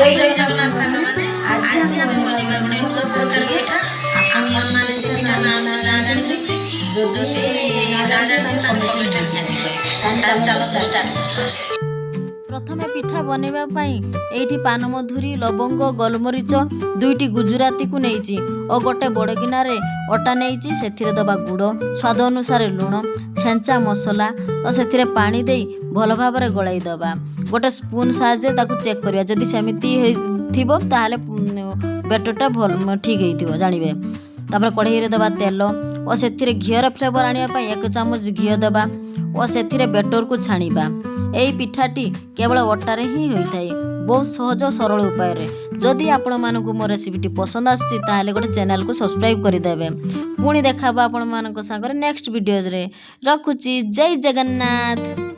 जय जगन्नाथ साଙ୍ଗमाने आज हम बनेबा गुडे नुआ प्रकार पिठा आपण माने से पिठा ना जानि छथि जति ना जानि छथि तान कमेंट निहाती कहि तान चलो स्टार्ट। प्रथमे पिठा बनैबा पई एठी पानमधुरी लवंग गोलमरीच दुईटी गुजराती को नेइची और गोटे बड़ गिनारे अटा नेइची सेथिरे दबा गुड़ स्वाद अनुसार लुण छेंचा मसला और सेथिरे पानी देई भल भाबरे गलाई दबा गोटे स्पून साहाय्य ताकू चेक करिया जदि सेमिति थिबो ताहाले बेटरटा भल ठीक हेइथिबो जानिबे। तापर कढ़ाई रे दबा तेल और सेथिरे घियर फ्लेवर आनिया पई 1 चामच घी दबा और सेथिरे बेटर को छाणीबा। एई पिठाटी केवल अटारे ही होइथाय बहुत सहज और सरल उपाय रे। जदि आपण मानकु मो रेसिपीटी पसंद आछि ताहाले गोटे चैनल को सब्सक्राइब करि देबे। पुणी देखाबा आपण मानक संगे नेक्स्ट वीडियोज रे। रखुची जय जगन्नाथ।